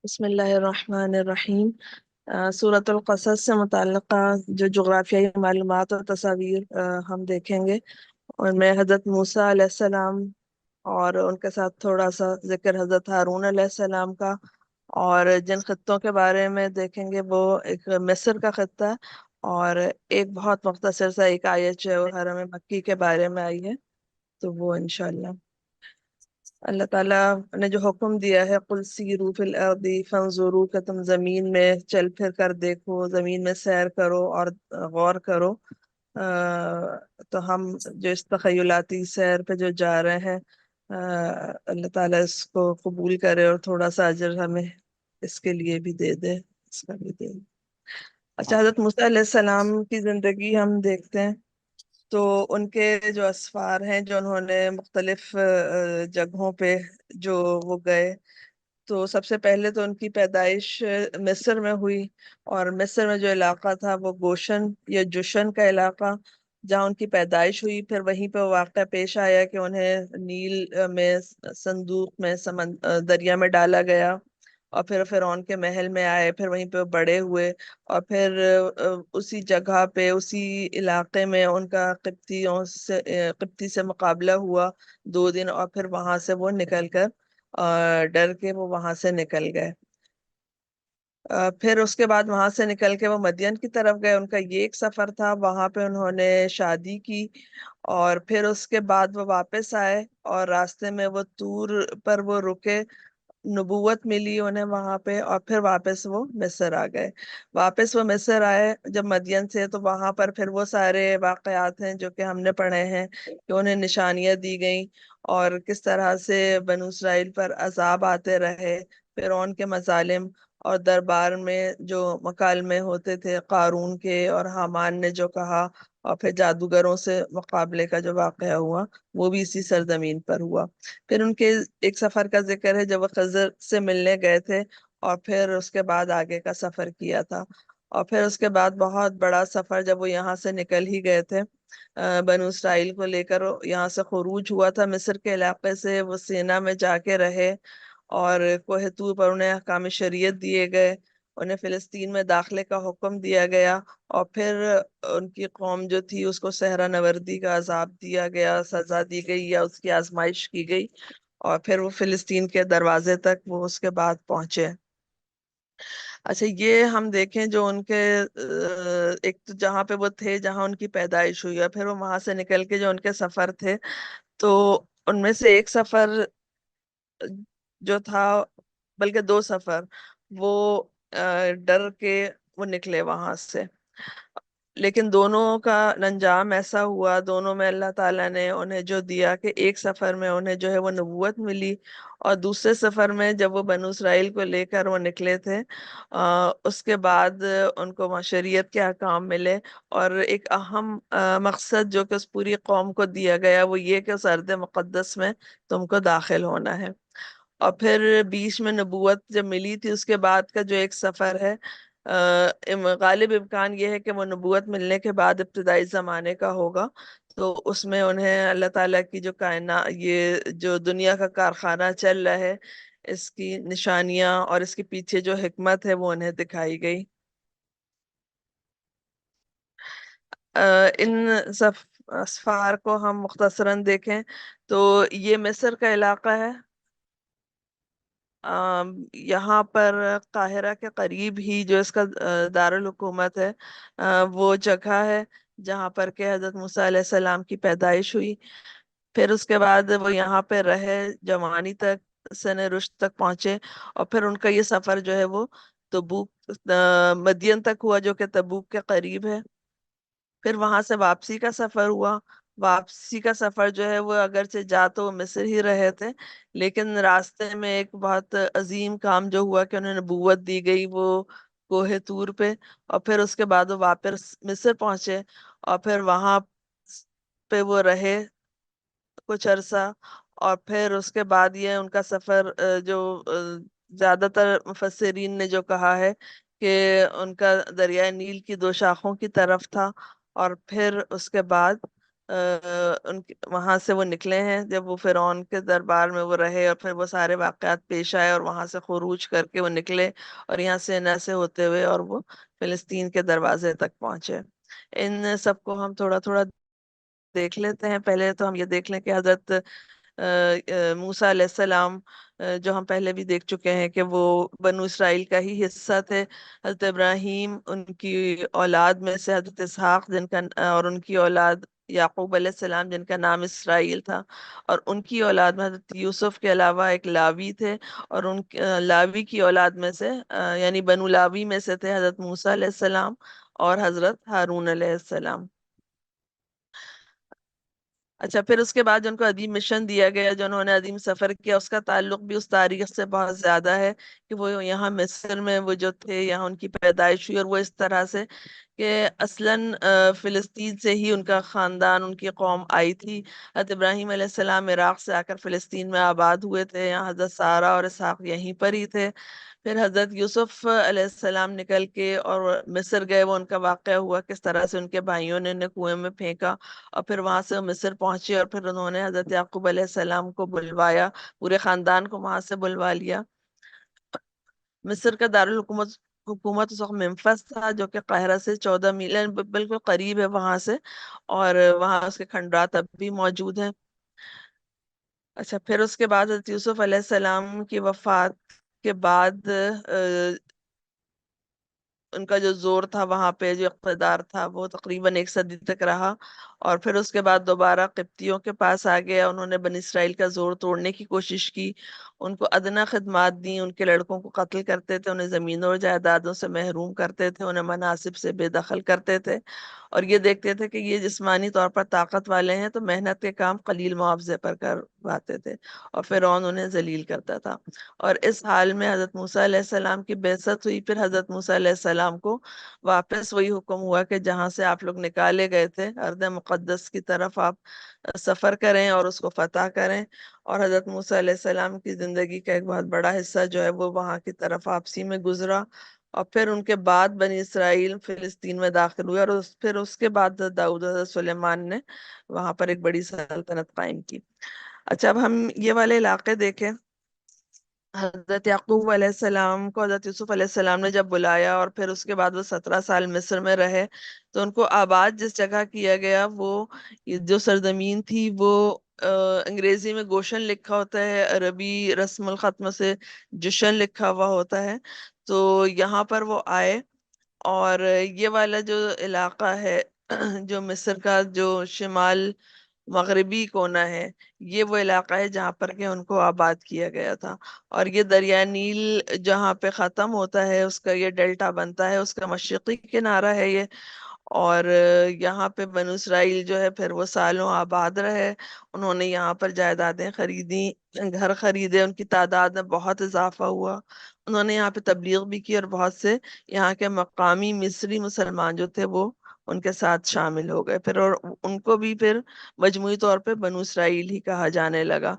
بسم اللہ الرحمن الرحیم۔ سورۃ القصص سے متعلقہ جو جغرافیائی معلومات اور تصاویر ہم دیکھیں گے، ان میں حضرت موسیٰ علیہ السلام اور ان کے ساتھ تھوڑا سا ذکر حضرت ہارون علیہ السلام کا، اور جن خطوں کے بارے میں دیکھیں گے وہ ایک مصر کا خطہ ہے، اور ایک بہت مختصر سا ایک آیت جو ہے وہ حرم مکی کے بارے میں آئی ہے، تو وہ انشاءاللہ اللہ تعالیٰ نے جو حکم دیا ہے قل سیروا فی الارض فانظروا، کہ تم زمین میں چل پھر کر دیکھو، زمین میں سیر کرو اور غور کرو، تو ہم جو اس تخیلاتی سیر پہ جو جا رہے ہیں، اللہ تعالیٰ اس کو قبول کرے اور تھوڑا سا اجر ہمیں اس کے لیے بھی دے دے، اس کا بھی دے۔ اچھا، حضرت موسیٰ علیہ السلام کی زندگی ہم دیکھتے ہیں تو ان کے جو اسفار ہیں، جو انہوں نے مختلف جگہوں پہ جو وہ گئے، تو سب سے پہلے تو ان کی پیدائش مصر میں ہوئی، اور مصر میں جو علاقہ تھا وہ گوشن یا جوشن کا علاقہ، جہاں ان کی پیدائش ہوئی، پھر وہیں پہ واقعہ پیش آیا کہ انہیں نیل میں صندوق میں دریا میں ڈالا گیا، اور پھر فرعون کے محل میں آئے، پھر وہیں پہ وہ بڑے ہوئے، اور پھر اسی جگہ پہ اسی علاقے میں ان کا قبطی سے مقابلہ ہوا 2 دن، اور پھر وہاں سے وہ نکل کر ڈر کے وہ وہاں سے نکل گئے۔ پھر اس کے بعد وہاں سے نکل کے وہ مدین کی طرف گئے، ان کا یہ ایک سفر تھا، وہاں پہ انہوں نے شادی کی، اور پھر اس کے بعد وہ واپس آئے، اور راستے میں وہ طور پر وہ رکے، نبوت ملی انہیں وہاں پہ، اور پھر واپس وہ مصر آ گئے۔ واپس وہ مصر آئے جب مدین سے، تو وہاں پر پھر وہ سارے واقعات ہیں جو کہ ہم نے پڑھے ہیں، کہ انہیں نشانیاں دی گئیں، اور کس طرح سے بنو اسرائیل پر عذاب آتے رہے، فرعون کے مظالم، اور دربار میں جو مکالمے ہوتے تھے قارون کے، اور حامان نے جو کہا، اور پھر جادوگروں سے مقابلے کا جو واقعہ ہوا وہ بھی اسی سرزمین پر ہوا۔ پھر ان کے ایک سفر کا ذکر ہے جب وہ خضر سے ملنے گئے تھے، اور پھر اس کے بعد آگے کا سفر کیا تھا، اور پھر اس کے بعد بہت بڑا سفر جب وہ یہاں سے نکل ہی گئے تھے، بنو اسرائیل کو لے کر یہاں سے خروج ہوا تھا مصر کے علاقے سے، وہ سینا میں جا کے رہے، اور کوہ طور پر انہیں احکام شریعت دیے گئے، انہیں فلسطین میں داخلے کا حکم دیا گیا، اور پھر ان کی قوم جو تھی اس کو صحرا نوردی کا عذاب دیا گیا، سزا دی گئی یا اس کی آزمائش کی گئی، اور پھر وہ فلسطین کے دروازے تک وہ اس کے بعد پہنچے۔ اچھا، یہ ہم دیکھیں جو ان کے ایک تو جہاں پہ وہ تھے، جہاں ان کی پیدائش ہوئی، اور پھر وہ وہاں سے نکل کے جو ان کے سفر تھے، تو ان میں سے ایک سفر جو تھا، بلکہ 2 سفر، وہ ڈر کے وہ نکلے وہاں سے، لیکن دونوں کا انجام ایسا ہوا، دونوں میں اللہ تعالیٰ نے انہیں جو دیا کہ ایک سفر میں انہیں جو ہے وہ نبوت ملی، اور دوسرے سفر میں جب وہ بنو اسرائیل کو لے کر وہ نکلے تھے، اس کے بعد ان کو شریعت کے احکام ملے، اور ایک اہم مقصد جو کہ اس پوری قوم کو دیا گیا وہ یہ کہ اس ارض مقدس میں تم کو داخل ہونا ہے۔ اور پھر بیچ میں نبوت جب ملی تھی اس کے بعد کا جو ایک سفر ہے، غالب امکان یہ ہے کہ وہ نبوت ملنے کے بعد ابتدائی زمانے کا ہوگا، تو اس میں انہیں اللہ تعالیٰ کی جو کائنات، یہ جو دنیا کا کارخانہ چل رہا ہے، اس کی نشانیاں اور اس کے پیچھے جو حکمت ہے وہ انہیں دکھائی گئی۔ ان اسفار کو ہم مختصراً دیکھیں تو یہ مصر کا علاقہ ہے، یہاں پر قاہرہ کے قریب ہی جو اس کا دارالحکومت ہے، وہ جگہ ہے جہاں پر کہ حضرت موسیٰ علیہ السلام کی پیدائش ہوئی۔ پھر اس کے بعد وہ یہاں پہ رہے، جوانی تک، سن رشد تک پہنچے، اور پھر ان کا یہ سفر جو ہے وہ تبوک مدین تک ہوا، جو کہ تبوک کے قریب ہے۔ پھر وہاں سے واپسی کا سفر ہوا، واپسی کا سفر جو ہے وہ اگرچہ جا تو وہ مصر ہی رہے تھے، لیکن راستے میں ایک بہت عظیم کام جو ہوا کہ انہیں نبوت دی گئی وہ کوہ طور پہ، اور پھر اس کے بعد وہ واپس مصر پہنچے، اور پھر وہاں پہ وہ رہے کچھ عرصہ، اور پھر اس کے بعد یہ ان کا سفر جو زیادہ تر مفسرین نے جو کہا ہے کہ ان کا دریائے نیل کی 2 شاخوں کی طرف تھا، اور پھر اس کے بعد وہاں سے وہ نکلے ہیں جب وہ فرعون کے دربار میں وہ رہے، اور پھر وہ سارے واقعات پیش آئے اور وہاں سے خروج کر کے وہ نکلے، اور یہاں سے نہ سے ہوتے ہوئے اور وہ فلسطین کے دروازے تک پہنچے۔ ان سب کو ہم تھوڑا تھوڑا دیکھ لیتے ہیں۔ پہلے تو ہم یہ دیکھ لیں کہ حضرت موسیٰ علیہ السلام، جو ہم پہلے بھی دیکھ چکے ہیں کہ وہ بنو اسرائیل کا ہی حصہ تھے۔ حضرت ابراہیم ان کی اولاد میں سے، حضرت اسحاق جن کا اور ان کی اولاد یعقوب علیہ السلام جن کا نام اسرائیل تھا، اور ان کی اولاد میں حضرت یوسف کے علاوہ ایک لاوی تھے، اور لاوی کی اولاد میں سے یعنی بنو لاوی میں سے تھے حضرت موسیٰ علیہ السلام اور حضرت ہارون علیہ السلام۔ اچھا، پھر اس کے بعد جو ان کو عظیم مشن دیا گیا، جو انہوں نے عظیم سفر کیا، اس کا تعلق بھی اس تاریخ سے بہت زیادہ ہے کہ وہ یہاں مصر میں وہ جو تھے، یہاں ان کی پیدائش ہوئی، اور وہ اس طرح سے کہ اصلاً فلسطین سے ہی ان کا خاندان، ان کی قوم آئی تھی۔ حضرت ابراہیم علیہ السلام عراق سے آ کر فلسطین میں آباد ہوئے تھے، یہاں حضرت سارہ اور اسحاق یہیں پر ہی تھے۔ پھر حضرت یوسف علیہ السلام نکل کے اور مصر گئے، وہ ان کا واقعہ ہوا کس طرح سے ان کے بھائیوں نے انہیں کنویں میں پھینکا، اور پھر وہاں سے وہ مصر پہنچے، اور پھر انہوں نے حضرت یعقوب علیہ السلام کو بلوایا، پورے خاندان کو وہاں سے بلوا لیا۔ مصر کا دارالحکومت حکومت اس وقت ممفس تھا، جو کہ قاہرہ سے 14 میل یعنی بالکل قریب ہے وہاں سے، اور وہاں اس کے کھنڈرات اب بھی موجود ہیں۔ اچھا، پھر اس کے بعد حضرت یوسف علیہ السلام کی وفات کے بعد ان کا جو زور تھا وہاں پہ، جو اقتدار تھا، وہ تقریباً 1 صدی تک رہا، اور پھر اس کے بعد دوبارہ قبطیوں کے پاس آ گیا۔ انہوں نے بنی اسرائیل کا زور توڑنے کی کوشش کی، ان کو ادنا خدمات دی، ان کے لڑکوں کو قتل کرتے تھے، انہیں زمینوں اور جائیدادوں سے محروم کرتے تھے، انہیں مناصب سے بے دخل کرتے تھے، اور یہ دیکھتے تھے کہ یہ جسمانی طور پر طاقت والے ہیں تو محنت کے کام قلیل معاوضے پر کرواتے تھے، اور فرعون انہیں ذلیل کرتا تھا۔ اور اس حال میں حضرت موسیٰ علیہ السلام کی بعثت ہوئی۔ پھر حضرت موسیٰ علیہ السلام کو واپس وہی حکم ہوا کہ جہاں سے آپ لوگ نکالے گئے تھے، ارض مقدس کی طرف آپ سفر کریں اور اس کو فتح کریں، اور حضرت موسیٰ علیہ السلام کی زندگی کا ایک بہت بڑا حصہ جو ہے وہ وہاں کی طرف واپسی میں گزرا، اور پھر ان کے بعد بنی اسرائیل فلسطین میں داخل ہوئے، اور پھر اس کے بعد داؤد حضرت سلیمان نے وہاں پر ایک بڑی سلطنت قائم کی۔ اچھا، اب ہم یہ والے علاقے دیکھیں۔ حضرت یعقوب علیہ السلام کو حضرت یوسف علیہ السلام نے جب بلایا، اور پھر اس کے بعد وہ 17 سال مصر میں رہے، تو ان کو آباد جس جگہ کیا گیا، وہ جو سرزمین تھی وہ انگریزی میں گوشن لکھا ہوتا ہے، عربی رسم الخط سے جشن لکھا ہوا ہوتا ہے۔ تو یہاں پر وہ آئے، اور یہ والا جو علاقہ ہے جو مصر کا جو شمال مغربی کونا ہے، یہ وہ علاقہ ہے جہاں پر کہ ان کو آباد کیا گیا تھا، اور یہ دریا نیل جہاں پہ ختم ہوتا ہے اس کا یہ ڈیلٹا بنتا ہے، اس کا مشرقی کنارہ ہے یہ، اور یہاں پہ بنو اسرائیل جو ہے پھر وہ سالوں آباد رہے، انہوں نے یہاں پر جائیدادیں خریدی، گھر خریدے، ان کی تعداد میں بہت اضافہ ہوا، انہوں نے یہاں پہ تبلیغ بھی کی، اور بہت سے یہاں کے مقامی مصری مسلمان جو تھے وہ ان کے ساتھ شامل ہو گئے پھر، اور ان کو بھی پھر مجموعی طور پہ بنو اسرائیل ہی کہا جانے لگا۔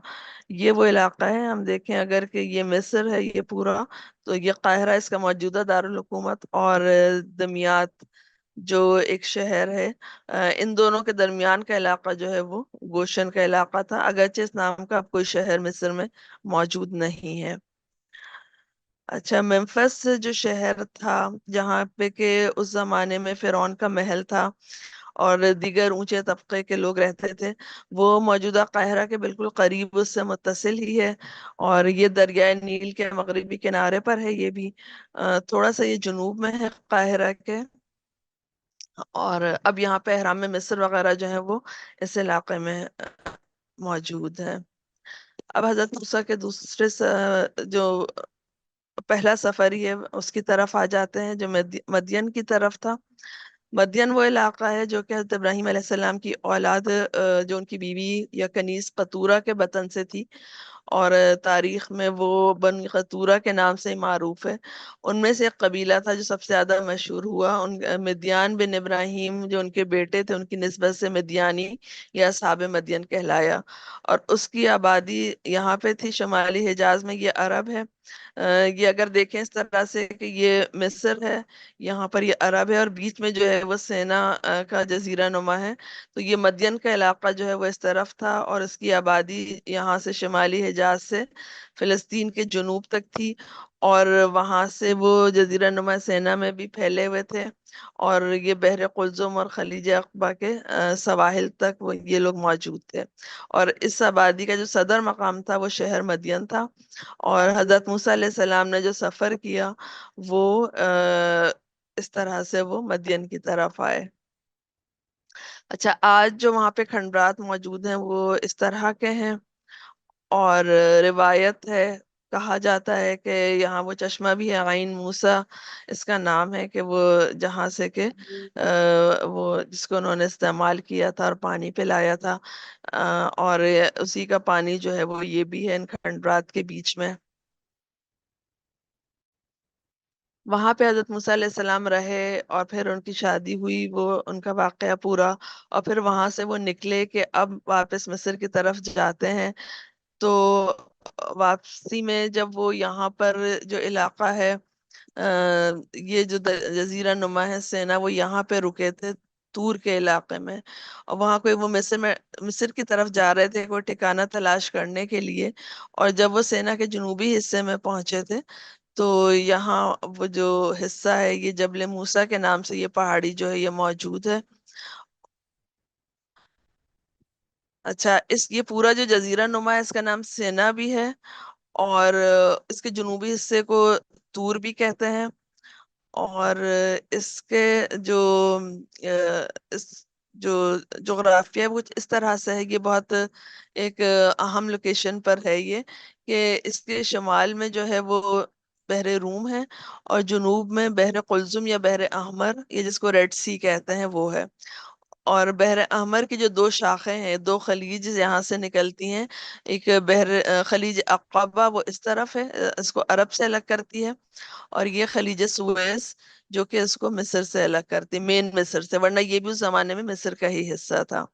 یہ وہ علاقہ ہے، ہم دیکھیں اگر کہ یہ مصر ہے یہ پورا، تو یہ قاہرہ اس کا موجودہ دارالحکومت، اور دمیاط جو ایک شہر ہے، ان دونوں کے درمیان کا علاقہ جو ہے وہ گوشن کا علاقہ تھا، اگرچہ اس نام کا اب کوئی شہر مصر میں موجود نہیں ہے۔ اچھا، ممفس جو شہر تھا جہاں پہ کہ اس زمانے میں فرعون کا محل تھا اور دیگر اونچے طبقے کے لوگ رہتے تھے، وہ موجودہ قاہرہ کے بالکل قریب اس سے متصل ہی ہے، اور یہ دریائے نیل کے مغربی کنارے پر ہے، یہ بھی تھوڑا سا یہ جنوب میں ہے قاہرہ کے، اور اب یہاں پہ احرام مصر وغیرہ جو ہے وہ اس علاقے میں موجود ہے۔ اب حضرت موسیٰ کے دوسرے جو پہلا سفر ہی ہے اس کی طرف آ جاتے ہیں، جو مدین کی طرف تھا۔ مدین وہ علاقہ ہے جو کہ حضرت ابراہیم علیہ السلام کی اولاد جو ان کی بیوی یا کنیز قطورہ کے بطن سے تھی، اور تاریخ میں وہ بن قطورہ کے نام سے معروف ہے۔ ان میں سے ایک قبیلہ تھا جو سب سے زیادہ مشہور ہوا، ان مدیان بن ابراہیم جو ان کے بیٹے تھے، ان کی نسبت سے مدیانی یا اصحاب مدین کہلایا، اور اس کی آبادی یہاں پہ تھی شمالی حجاز میں۔ یہ عرب ہے، یہ اگر دیکھیں اس طرح سے کہ یہ مصر ہے، یہاں پر یہ عرب ہے، اور بیچ میں جو ہے وہ سینا کا جزیرہ نما ہے۔ تو یہ مدین کا علاقہ جو ہے وہ اس طرف تھا، اور اس کی آبادی یہاں سے شمالی حجاز سے فلسطین کے جنوب تک تھی، اور وہاں سے وہ جزیرہ نما سینا میں بھی پھیلے ہوئے تھے، اور یہ بحر قلزم اور خلیج عقبہ کے سواحل تک وہ یہ لوگ موجود تھے۔ اور اس آبادی کا جو صدر مقام تھا وہ شہر مدین تھا، اور حضرت موسیٰ علیہ السلام نے جو سفر کیا وہ اس طرح سے وہ مدین کی طرف آئے۔ اچھا، آج جو وہاں پہ کھنڈرات موجود ہیں وہ اس طرح کے ہیں، اور روایت ہے، کہا جاتا ہے کہ یہاں وہ چشمہ بھی ہے، عین موسیٰ اس کا نام ہے، کہ وہ جہاں سے کہ وہ جس کو انہوں نے استعمال کیا تھا اور پانی پلایا تھا، اور اسی کا پانی جو ہے وہ یہ بھی ہے ان کھنڈرات کے بیچ میں۔ وہاں پہ حضرت موسیٰ علیہ السلام رہے، اور پھر ان کی شادی ہوئی، وہ ان کا واقعہ پورا، اور پھر وہاں سے وہ نکلے کہ اب واپس مصر کی طرف جاتے ہیں۔ تو واپسی میں جب وہ یہاں پر جو علاقہ ہے، یہ جو جزیرہ نما ہے سینا، وہ یہاں پہ رکے تھے تور کے علاقے میں، اور وہاں کوئی وہ مصر کی طرف جا رہے تھے کوئی ٹھکانہ تلاش کرنے کے لیے، اور جب وہ سینا کے جنوبی حصے میں پہنچے تھے تو یہاں وہ جو حصہ ہے یہ جبل موسیٰ کے نام سے یہ پہاڑی جو ہے یہ موجود ہے۔ اچھا، یہ پورا جو جزیرہ نما ہے اس کا نام سینا بھی ہے، اور اس کے جنوبی حصے کو طور بھی کہتے ہیں، اور اس کے جو اس جو جغرافیہ ہے وہ اس طرح سے ہے، یہ بہت ایک اہم لوکیشن پر ہے یہ، کہ اس کے شمال میں جو ہے وہ بحر روم ہے، اور جنوب میں بحر قلزم یا بحر احمر، یہ جس کو ریڈ سی کہتے ہیں وہ ہے، اور بحر احمر کی جو دو شاخیں ہیں، دو خلیج یہاں سے نکلتی ہیں، ایک خلیج عقبہ وہ اس طرف ہے، اس کو عرب سے الگ کرتی ہے، اور یہ خلیج سویس جو کہ اس کو مصر سے الگ کرتی، مین مصر سے، ورنہ یہ بھی اس زمانے میں مصر کا ہی حصہ تھا۔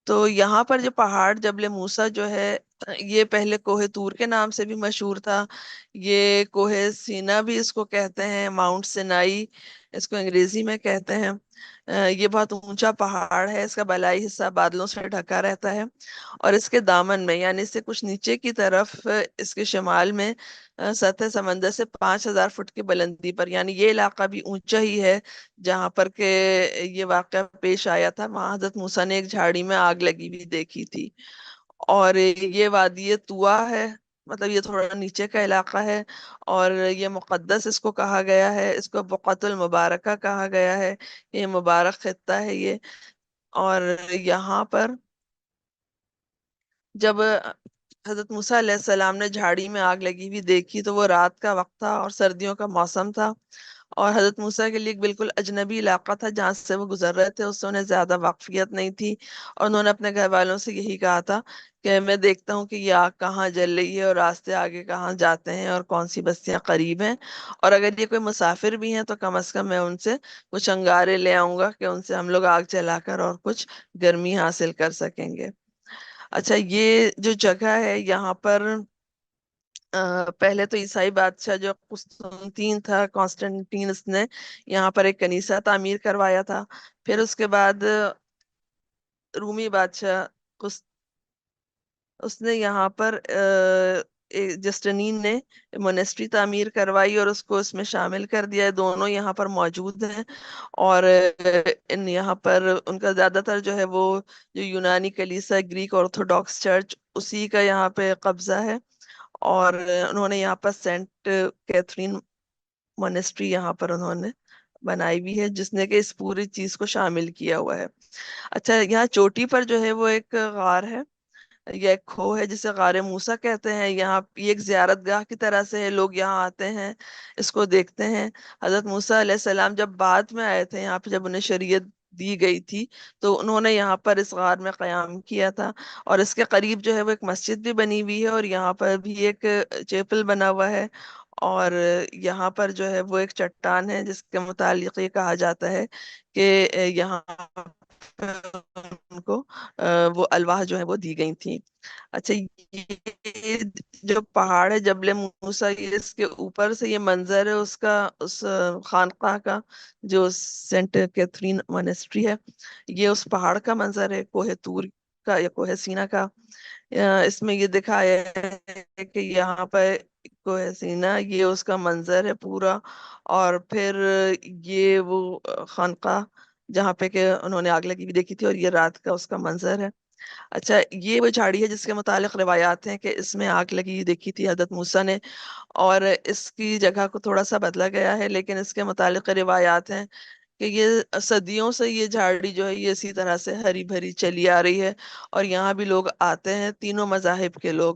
تو یہاں پر جو پہاڑ جبل موسیٰ جو ہے یہ پہلے کوہ طور کے نام سے بھی مشہور تھا، یہ کوہ سینا بھی اس کو کہتے ہیں، ماؤنٹ سینائی اس کو انگریزی میں کہتے ہیں۔ یہ بہت اونچا پہاڑ ہے، اس کا بالائی حصہ بادلوں سے ڈھکا رہتا ہے، اور اس کے دامن میں یعنی اس سے کچھ نیچے کی طرف اس کے شمال میں سطح سمندر سے 5,000 فٹ کی بلندی پر، یعنی یہ علاقہ بھی اونچا ہی ہے جہاں پر کہ یہ واقعہ پیش آیا تھا، وہاں حضرت موسیٰ نے ایک جھاڑی میں آگ لگی ہوئی دیکھی تھی۔ اور یہ وادی طوا ہے، مطلب یہ تھوڑا نیچے کا علاقہ ہے، اور یہ مقدس اس کو کہا گیا ہے، اس کو بقعۃ المبارکہ کہا گیا ہے، یہ مبارک خطہ ہے یہ۔ اور یہاں پر جب حضرت موسیٰ علیہ السلام نے جھاڑی میں آگ لگی ہوئی دیکھی تو وہ رات کا وقت تھا اور سردیوں کا موسم تھا، اور حضرت موسیٰ کے لیے ایک بالکل اجنبی علاقہ تھا جہاں سے وہ گزر رہے تھے، اس سے انہیں زیادہ واقفیت نہیں تھی، اور انہوں نے اپنے گھر والوں سے یہی کہا تھا کہ میں دیکھتا ہوں کہ یہ آگ کہاں جل رہی ہے، اور راستے آگے کہاں جاتے ہیں، اور کون سی بستیاں قریب ہیں، اور اگر یہ کوئی مسافر بھی ہیں تو کم از کم میں ان سے کچھ انگارے لے آؤں گا کہ ان سے ہم لوگ آگ جلا کر اور کچھ گرمی حاصل کر سکیں گے۔ اچھا، یہ جو جگہ ہے یہاں پر پہلے تو عیسائی بادشاہ جو قسطنطین تھا، کانسٹنٹینس نے یہاں پر ایک کنیسہ تعمیر کروایا تھا، پھر اس کے بعد رومی بادشاہ اس نے یہاں پر جسٹنین نے مونسٹری تعمیر کروائی اور اس کو اس میں شامل کر دیا ہے، دونوں یہاں پر موجود ہیں، اور ان یہاں پر ان کا زیادہ تر جو ہے وہ جو یونانی کلیسا گریک آرتھوڈاکس چرچ اسی کا یہاں پہ قبضہ ہے، اور انہوں نے یہاں پر سینٹ کیتھرین مونسٹری یہاں پر انہوں نے بنائی بھی ہے، جس نے کہ اس پوری چیز کو شامل کیا ہوا ہے۔ اچھا، یہاں چوٹی پر جو ہے وہ ایک غار ہے، یہ ایک کھو ہے جسے غار موسیٰ کہتے ہیں، یہاں یہ ایک زیارت گاہ کی طرح سے ہے، لوگ یہاں آتے ہیں، اس کو دیکھتے ہیں۔ حضرت موسیٰ علیہ السلام جب بعد میں آئے تھے یہاں پہ، جب انہیں شریعت دی گئی تھی، تو انہوں نے یہاں پر اس غار میں قیام کیا تھا۔ اور اس کے قریب جو ہے وہ ایک مسجد بھی بنی ہوئی ہے، اور یہاں پر بھی ایک چیپل بنا ہوا ہے۔ اور یہاں پر جو ہے وہ ایک چٹان ہے جس کے متعلق یہ کہا جاتا ہے کہ یہاں پر ان کو وہ الواح جو ہے وہ دی گئی تھی۔ اچھا، یہ جو پہاڑ ہے جبل موسیٰ، یہ اس کے اوپر سے یہ منظر ہے اس کا، اس خانقاہ کا جو سینٹ کیتھرین مونسٹری ہے، یہ اس پہاڑ کا منظر ہے، کوہ طور کا یا کوہ سینا کا۔ اس میں یہ دکھایا ہے کہ یہاں پہ کوہ سینا یہ اس کا منظر ہے پورا، اور پھر یہ وہ خانقاہ جہاں پہ کہ انہوں نے آگ لگی ہوئی دیکھی تھی، اور یہ رات کا اس کا منظر ہے۔ اچھا، یہ وہ جھاڑی ہے جس کے متعلق روایات ہیں کہ اس میں آگ لگی ہوئی دیکھی تھی حضرت موسیٰ نے، اور اس کی جگہ کو تھوڑا سا بدلا گیا ہے، لیکن اس کے متعلق روایات ہیں کہ یہ صدیوں سے یہ جھاڑی جو ہے یہ اسی طرح سے ہری بھری چلی آ رہی ہے، اور یہاں بھی لوگ آتے ہیں، تینوں مذاہب کے لوگ،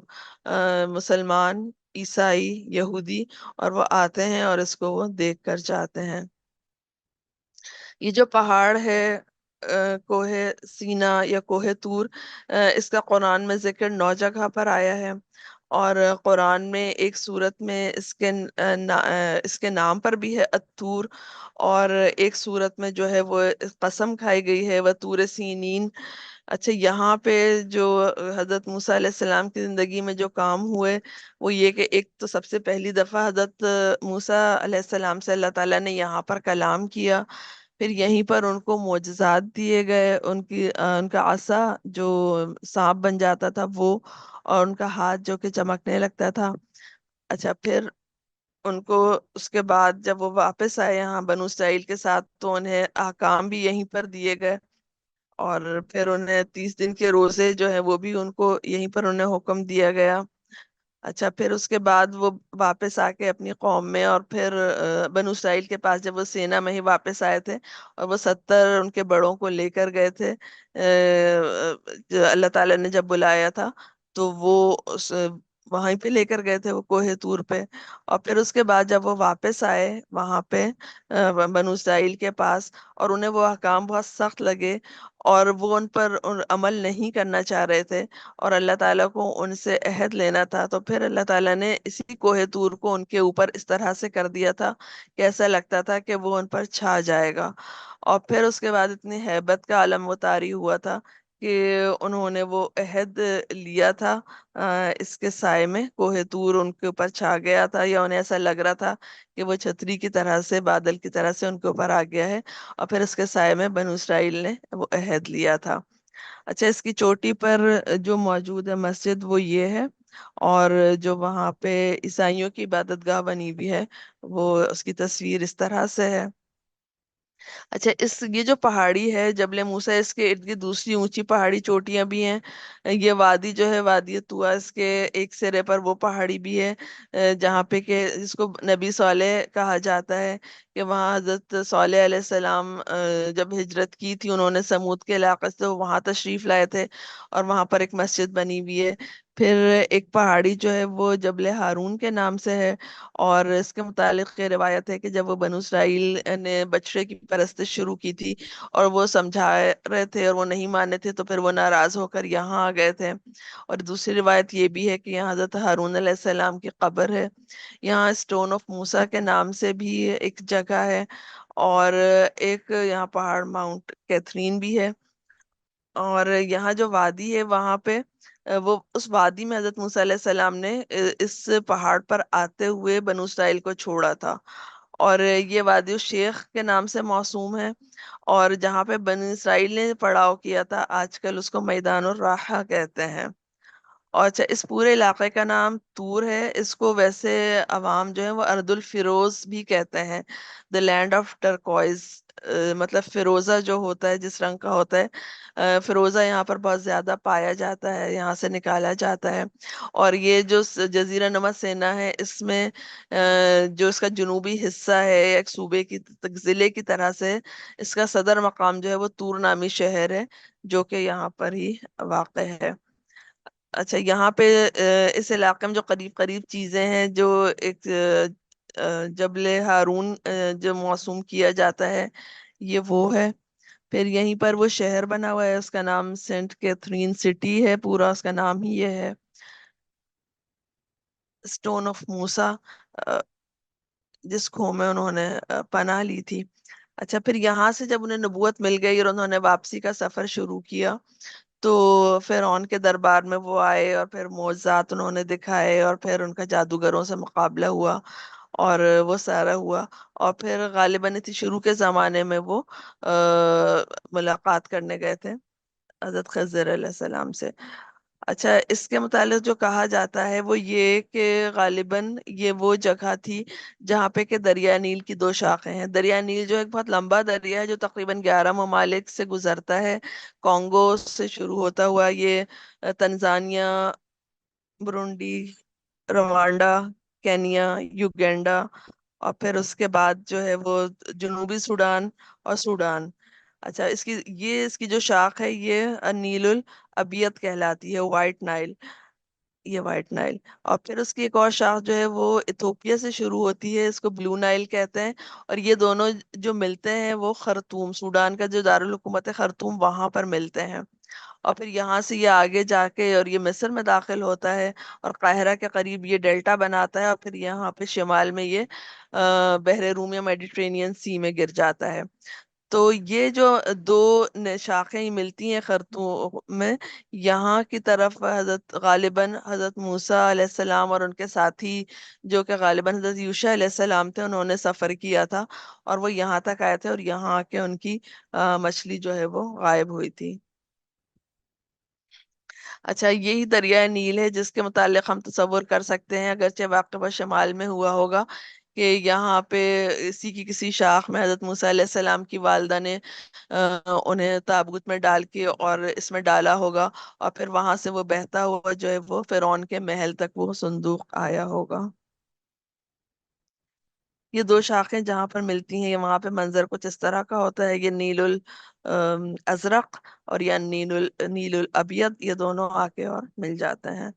مسلمان، عیسائی، یہودی، اور وہ آتے ہیں اور اس کو وہ دیکھ کر جاتے ہیں۔ یہ جو پہاڑ ہے کوہ سینا یا کوہ طور، اس کا قرآن میں ذکر 9 جگہ پر آیا ہے، اور قرآن میں ایک سورت میں اس کے نام پر بھی ہے اتور، اور ایک سورت میں جو ہے وہ قسم کھائی گئی ہے وہ طور سینین۔ اچھا، یہاں پہ جو حضرت موسیٰ علیہ السلام کی زندگی میں جو کام ہوئے وہ یہ کہ ایک تو سب سے پہلی دفعہ حضرت موسیٰ علیہ السلام سے اللہ تعالیٰ نے یہاں پر کلام کیا، پھر یہیں پر ان کو معجزات دیے گئے، ان کا عصا جو سانپ بن جاتا تھا وہ، اور ان کا ہاتھ جو کہ چمکنے لگتا تھا۔ اچھا، پھر ان کو اس کے بعد جب وہ واپس آئے یہاں بنو اسرائیل کے ساتھ تو انہیں احکام بھی یہیں پر دیے گئے، اور پھر انہیں 30 دن کے روزے جو ہے وہ بھی ان کو یہیں پر انہیں حکم دیا گیا۔ اچھا، پھر اس کے بعد وہ واپس آ کے اپنی قوم میں، اور پھر بنو اسرائیل کے پاس جب وہ سینا میں ہی واپس آئے تھے، اور وہ 70 ان کے بڑوں کو لے کر گئے تھے، جو اللہ تعالیٰ نے جب بلایا تھا تو وہ وہیں پہ لے کر گئے تھے وہ کوہ طور پہ۔ اور پھر اس کے بعد جب وہ واپس آئے وہاں پہ بنو اسرائیل کے پاس، اور انہیں وہ احکام بہت سخت لگے، اور وہ ان پر عمل نہیں کرنا چاہ رہے تھے، اور اللہ تعالیٰ کو ان سے عہد لینا تھا، تو پھر اللہ تعالیٰ نے اسی کوہ طور کو ان کے اوپر اس طرح سے کر دیا تھا کہ ایسا لگتا تھا کہ وہ ان پر چھا جائے گا، اور پھر اس کے بعد اتنی ہیبت کا عالم و طاری ہوا تھا کہ انہوں نے وہ عہد لیا تھا، اس کے سائے میں کوہ طور ان کے اوپر چھا گیا تھا، یا انہیں ایسا لگ رہا تھا کہ وہ چھتری کی طرح سے، بادل کی طرح سے ان کے اوپر آ گیا ہے، اور پھر اس کے سائے میں بنو اسرائیل نے وہ عہد لیا تھا۔ اچھا، اس کی چوٹی پر جو موجود ہے مسجد وہ یہ ہے، اور جو وہاں پہ عیسائیوں کی عبادت گاہ بنی ہوئی ہے وہ اس کی تصویر اس طرح سے ہے۔ اچھا، یہ جو پہاڑی ہے جبل موسیٰ، اس کے ارد گرد دوسری اونچی پہاڑی چوٹیاں بھی ہیں۔ یہ وادی جو ہے وادی طویٰ، اس کے ایک سرے پر وہ پہاڑی بھی ہے جہاں پہ کہ جس کو نبی صالح کہا جاتا ہے، کہ وہاں حضرت صالح علیہ السلام جب ہجرت کی تھی انہوں نے سمود کے علاقے سے، وہاں تشریف لائے تھے، اور وہاں پر ایک مسجد بنی ہوئی ہے۔ پھر ایک پہاڑی جو ہے وہ جبل ہارون کے نام سے ہے، اور اس کے متعلق یہ روایت ہے کہ جب وہ بنو اسرائیل نے بچڑے کی پرستش شروع کی تھی اور وہ سمجھا رہے تھے اور وہ نہیں مانے تھے، تو پھر وہ ناراض ہو کر یہاں آ گئے تھے۔ اور دوسری روایت یہ بھی ہے کہ یہاں حضرت ہارون علیہ السلام کی قبر ہے۔ یہاں اسٹون آف موسیٰ کے نام سے بھی ایک جگہ ہے، اور ایک یہاں پہاڑ ماؤنٹ کیتھرین بھی ہے، اور یہاں جو وادی ہے وہاں پہ وہ اس وادی میں حضرت موسیٰ علیہ السلام نے اس پہاڑ پر آتے ہوئے بنو اسرائیل کو چھوڑا تھا، اور یہ وادی الشیخ کے نام سے موسوم ہے، اور جہاں پہ بنی اسرائیل نے پڑاؤ کیا تھا آج کل اس کو میدان الراحہ کہتے ہیں۔ اور اچھا، اس پورے علاقے کا نام طور ہے، اس کو ویسے عوام جو ہے وہ ارد الفیروز بھی کہتے ہیں، دا لینڈ آف ٹرکوائز، مطلب فیروزہ جو ہوتا ہے جس رنگ کا ہوتا ہے، فیروزہ یہاں پر بہت زیادہ پایا جاتا ہے، یہاں سے نکالا جاتا ہے۔ اور یہ جو جزیرہ نما سینا ہے اس میں جو اس کا جنوبی حصہ ہے ایک صوبے کی ضلع کی طرح سے، اس کا صدر مقام جو ہے وہ طور نامی شہر ہے جو کہ یہاں پر ہی واقع ہے۔ اچھا، یہاں پہ اس علاقے میں جو قریب قریب چیزیں ہیں جو ایک جبل ہارون جو موسوم کیا جاتا ہے، یہ وہ ہے۔ پھر یہیں پر وہ شہر بنا ہوا ہے، اس کا نام سینٹ کیتھرین سٹی ہے، پورا اس کا نام ہی یہ ہے، اسٹون آف موسا، جس کھو میں انہوں نے پناہ لی تھی۔ اچھا، پھر یہاں سے جب انہیں نبوت مل گئی اور انہوں نے واپسی کا سفر شروع کیا، تو فرعون کے دربار میں وہ آئے اور پھر معجزات انہوں نے دکھائے، اور پھر ان کا جادوگروں سے مقابلہ ہوا اور وہ سارا ہوا، اور پھر غالباً تھی شروع کے زمانے میں وہ ملاقات کرنے گئے تھے حضرت خضر علیہ السلام سے۔ اچھا، اس کے متعلق جو کہا جاتا ہے وہ یہ کہ غالباً یہ وہ جگہ تھی جہاں پہ کہ دریا نیل کی دو شاخیں ہیں۔ دریا نیل جو ایک بہت لمبا دریا ہے جو تقریباً 11 ممالک سے گزرتا ہے، کانگو سے شروع ہوتا ہوا یہ Tanzania, Burundi, Rwanda, Kenya, Uganda, اور پھر اس کے بعد جو ہے وہ جنوبی سوڈان اور سوڈان۔ اچھا، اس کی جو شاخ ہے یہ نیل الابیض کہلاتی ہے، وائٹ نائل، یہ وائٹ نائل۔ اور پھر اس کی ایک اور شاخ جو ہے وہ ایتھوپیا سے شروع ہوتی ہے، اس کو بلو نائل کہتے ہیں، اور یہ دونوں جو ملتے ہیں وہ خرطوم، سوڈان کا جو دارالحکومت ہے خرطوم، وہاں پر ملتے ہیں، اور پھر یہاں سے یہ آگے جا کے اور یہ مصر میں داخل ہوتا ہے، اور قاہرہ کے قریب یہ ڈیلٹا بناتا ہے، اور پھر یہاں پہ شمال میں یہ بحر روم یا میڈیٹرینین سی میں گر جاتا ہے۔ تو یہ جو دو شاخیں ہی ملتی ہیں خرطوم میں، یہاں کی طرف حضرت غالباً حضرت موسیٰ علیہ السلام اور ان کے ساتھی جو کہ غالباً حضرت یوشع علیہ السلام تھے، انہوں نے سفر کیا تھا، اور وہ یہاں تک آئے تھے، اور یہاں آ کے ان کی مچھلی جو ہے وہ غائب ہوئی تھی۔ اچھا، یہی دریائے نیل ہے جس کے متعلق ہم تصور کر سکتے ہیں، اگرچہ واقعہ شمال میں ہوا ہوگا، کہ یہاں پہ اسی کی کسی شاخ میں حضرت موسیٰ علیہ السلام کی والدہ نے انہیں تابوت میں ڈال کے اور اس میں ڈالا ہوگا، اور پھر وہاں سے وہ بہتا ہوا جو ہے وہ فرعون کے محل تک وہ صندوق آیا ہوگا۔ یہ دو شاخیں جہاں پر ملتی ہیں وہاں پہ منظر کچھ اس طرح کا ہوتا ہے، یہ نیل الازرق اور یا نیل الابیض، یہ دونوں آ کے اور مل جاتے ہیں۔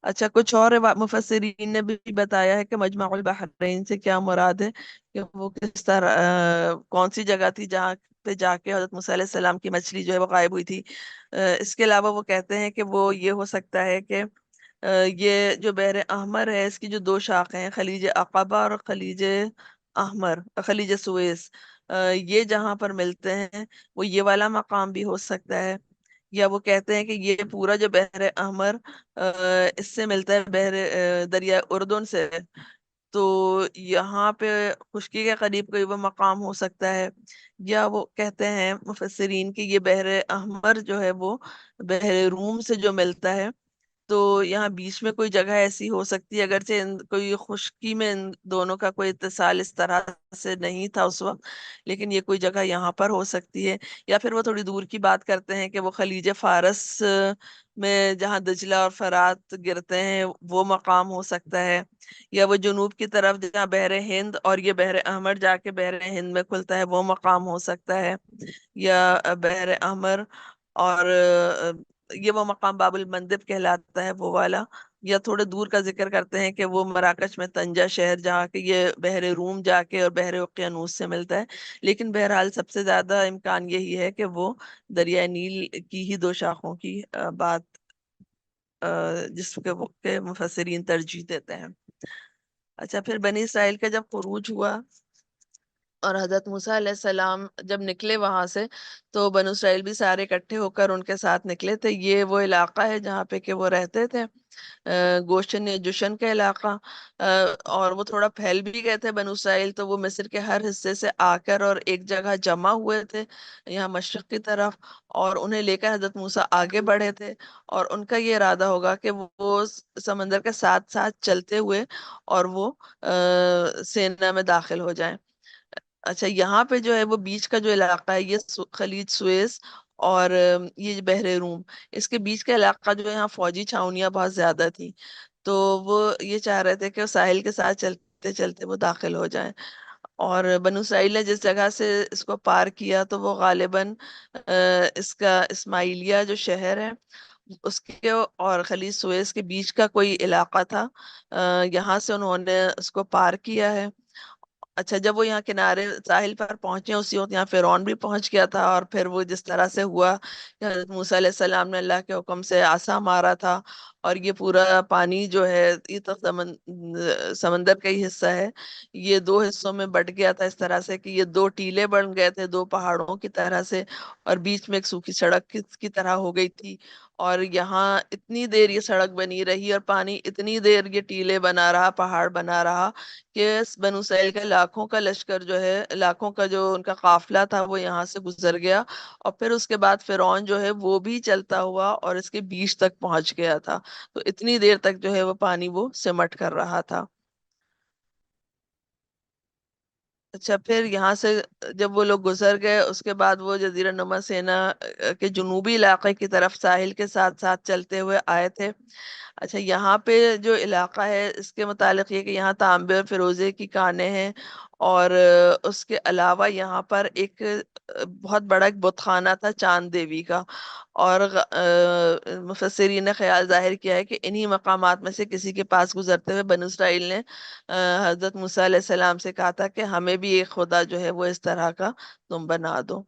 اچھا، کچھ اور مفسرین نے بھی بتایا ہے کہ مجمع البحرین سے کیا مراد ہے، کہ وہ کس طرح کون سی جگہ تھی جہاں پہ جا کے حضرت موسیٰ علیہ السلام کی مچھلی جو ہے وہ غائب ہوئی تھی۔ اس کے علاوہ وہ کہتے ہیں کہ وہ یہ ہو سکتا ہے کہ یہ جو بحر احمر ہے اس کی جو دو شاخیں ہیں، خلیج عقبہ اور خلیج احمر، خلیج سویس، یہ جہاں پر ملتے ہیں وہ یہ والا مقام بھی ہو سکتا ہے، یا وہ کہتے ہیں کہ یہ پورا جو بحر احمر اس سے ملتا ہے بحر دریا اردن سے، تو یہاں پہ خشکی کے قریب کوئی وہ مقام ہو سکتا ہے، یا وہ کہتے ہیں مفسرین کہ یہ بحر احمر جو ہے وہ بحر روم سے جو ملتا ہے، تو یہاں بیچ میں کوئی جگہ ایسی ہو سکتی ہے، اگرچہ کوئی خشکی میں ان دونوں کا کوئی اتصال اس طرح سے نہیں تھا اس وقت، لیکن یہ کوئی جگہ یہاں پر ہو سکتی ہے، یا پھر وہ تھوڑی دور کی بات کرتے ہیں کہ وہ خلیج فارس میں جہاں دجلہ اور فرات گرتے ہیں وہ مقام ہو سکتا ہے، یا وہ جنوب کی طرف جہاں بحر ہند اور یہ بحر احمر جا کے بحر ہند میں کھلتا ہے وہ مقام ہو سکتا ہے، یا بحر احمر اور یہ وہ مقام باب المندب کہلاتا ہے وہ والا، یا تھوڑے دور کا ذکر کرتے ہیں کہ وہ مراکش میں طنجہ شہر جہاں کہ یہ بحر روم جا کے اور بحر اوقیانوس سے ملتا ہے، لیکن بہرحال سب سے زیادہ امکان یہی ہے کہ وہ دریائے نیل کی ہی دو شاخوں کی بات جس کے مفسرین ترجیح دیتے ہیں۔ اچھا، پھر بنی اسرائیل کا جب خروج ہوا اور حضرت موسیٰ علیہ السلام جب نکلے وہاں سے، تو بنو اسرائیل بھی سارے اکٹھے ہو کر ان کے ساتھ نکلے تھے۔ یہ وہ علاقہ ہے جہاں پہ کہ وہ رہتے تھے، گوشن یا جوشن کا علاقہ، اور وہ تھوڑا پھیل بھی گئے تھے بنو اسرائیل، تو وہ مصر کے ہر حصے سے آ کر اور ایک جگہ جمع ہوئے تھے یہاں مشرق کی طرف، اور انہیں لے کر حضرت موسیٰ آگے بڑھے تھے، اور ان کا یہ ارادہ ہوگا کہ وہ سمندر کے ساتھ ساتھ چلتے ہوئے اور وہ سینا میں داخل ہو جائیں۔ اچھا، یہاں پہ جو ہے وہ بیچ کا جو علاقہ ہے یہ خلیج سویس اور یہ بحر روم، اس کے بیچ کا علاقہ جو ہے یہاں فوجی چھاونیاں بہت زیادہ تھی، تو وہ یہ چاہ رہے تھے کہ وہ ساحل کے ساتھ چلتے چلتے وہ داخل ہو جائیں، اور بنو اسرائیل نے جس جگہ سے اس کو پار کیا تو وہ غالباً اس کا اسماعیلیہ جو شہر ہے اس کے اور خلیج سویس کے بیچ کا کوئی علاقہ تھا، یہاں سے انہوں نے اس کو پار کیا ہے، اچھا جب وہ یہاں کنارے ساحل پر پہنچے اسی وقت یہاں فرعون بھی پہنچ گیا تھا، اور پھر وہ جس طرح سے ہوا کہ حضرت موسیٰ علیہ السلام نے اللہ کے حکم سے عصا مارا تھا، اور یہ پورا پانی جو ہے یہ تو سمندر کا ہی حصہ ہے، یہ دو حصوں میں بٹ گیا تھا اس طرح سے کہ یہ دو ٹیلے بن گئے تھے دو پہاڑوں کی طرح سے، اور بیچ میں ایک سوکھی سڑک کی طرح ہو گئی تھی، اور یہاں اتنی دیر یہ سڑک بنی رہی اور پانی اتنی دیر یہ ٹیلے بنا رہا پہاڑ بنا رہا کہ بنو اسرائیل کا لاکھوں کا لشکر جو ہے، لاکھوں کا جو ان کا قافلہ تھا وہ یہاں سے گزر گیا، اور پھر اس کے بعد فرعون جو ہے وہ بھی چلتا ہوا اور اس کے بیچ تک پہنچ گیا تھا، تو اتنی دیر تک جو ہے وہ پانی وہ سمٹ کر رہا تھا۔ اچھا پھر یہاں سے جب وہ لوگ گزر گئے اس کے بعد وہ جزیرہ نما سینا کے جنوبی علاقے کی طرف ساحل کے ساتھ ساتھ چلتے ہوئے آئے تھے۔ اچھا یہاں پہ جو علاقہ ہے اس کے متعلق یہ کہ یہاں تانبے اور فیروزے کی کانیں ہیں، اور اس کے علاوہ یہاں پر ایک بہت بڑا ایک بت خانہ تھا چاند دیوی کا، اور مفسرین نے خیال ظاہر کیا ہے کہ انہی مقامات میں سے کسی کے پاس گزرتے ہوئے بنو اسرائیل نے حضرت موسیٰ علیہ السلام سے کہا تھا کہ ہمیں بھی ایک خدا جو ہے وہ اس طرح کا تم بنا دو۔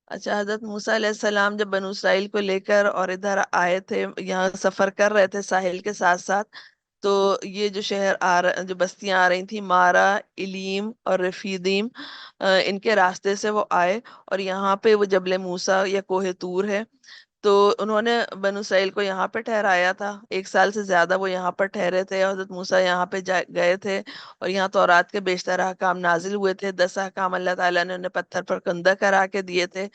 اچھا حضرت موسیٰ علیہ السلام جب بنو اسرائیل کو لے کر اور ادھر آئے تھے، یہاں سفر کر رہے تھے ساحل کے ساتھ ساتھ، تو یہ جو شہر جو بستیاں آ رہی تھیں مارا، الیم اور رفیدیم، ان کے راستے سے وہ آئے، اور یہاں پہ وہ جبل موسیٰ یا کوہ طور ہے، تو انہوں نے بنو اسرائیل کو یہاں پہ ٹھہرایا تھا، 1 سال سے زیادہ وہ یہاں پر ٹھہرے تھے، اور حضرت موسیٰ یہاں پہ گئے تھے، اور یہاں تورات کے بیشتر احکام نازل ہوئے تھے، 10 احکام اللہ تعالیٰ نے انہیں پتھر پر کندہ کرا کے دیے تھے۔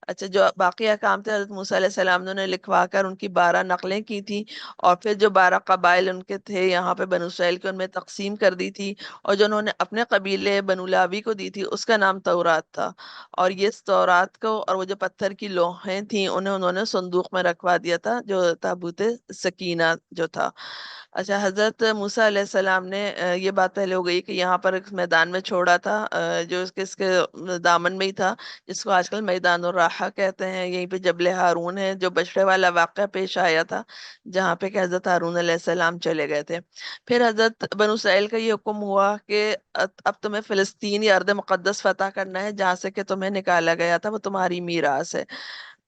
اچھا جو باقی احکام تھے حضرت موسیٰ علیہ السلام نے انہیں لکھوا کر ان کی 12 نقلیں کی تھی، اور پھر جو 12 قبائل ان کے تھے یہاں پہ بنو اسرائیل کے، ان میں تقسیم کر دی تھی، اور جو انہوں نے اپنے قبیلے بنو لاوی کو دی تھی اس کا نام تورات تھا، اور یہ تورات کو اور وہ جو پتھر کی لوحیں تھیں انہوں نے صندوق میں رکھوا دیا تھا جو تابوت سکینہ جو تھا۔ اچھا حضرت موسیٰ علیہ السلام نے یہ بات پہلے ہو گئی کہ یہاں پر ایک میدان میں چھوڑا تھا، جو اس کے دامن میں ہی تھا، جس کو آج کل میدان الراحہ کہتے ہیں، یہیں پہ جبل ہارون ہے جو بچڑے والا واقعہ پیش آیا تھا جہاں پہ کہ حضرت ہارون علیہ السلام چلے گئے تھے۔ پھر حضرت بنو اسرائیل کا یہ حکم ہوا کہ اب تمہیں فلسطین یا ارض مقدس فتح کرنا ہے، جہاں سے کہ تمہیں نکالا گیا تھا، وہ تمہاری میراث ہے۔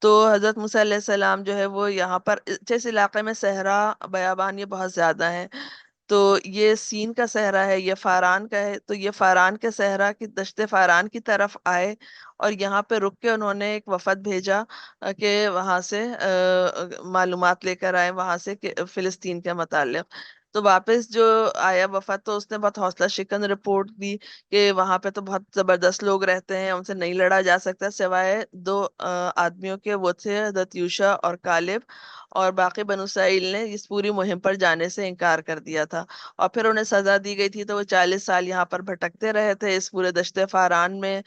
تو حضرت موسیٰ علیہ السلام جو ہے وہ یہاں پر جس علاقے میں صحرا بیابان یہ بہت زیادہ ہیں، تو یہ سین کا صحرا ہے، یہ فاران کا ہے، تو یہ فاران کے صحرا کی دشت فاران کی طرف آئے، اور یہاں پہ رک کے انہوں نے ایک وفد بھیجا کہ وہاں سے معلومات لے کر آئے وہاں سے کہ فلسطین کے متعلق۔ تو واپس جو آیا وفد تو اس نے بہت حوصلہ شکن رپورٹ دی کہ وہاں پہ تو بہت زبردست لوگ رہتے ہیں، ان سے نہیں لڑا جا سکتا سوائے دو آدمیوں کے، وہ تھے حضرت یوشع اور کالب، اور باقی بنو اسرائیل نے اس پوری مہم پر جانے سے انکار کر دیا تھا، اور پھر انہیں سزا دی گئی تھی، تو وہ 40 سال یہاں پر بھٹکتے رہے تھے اس پورے دشت فاران میں،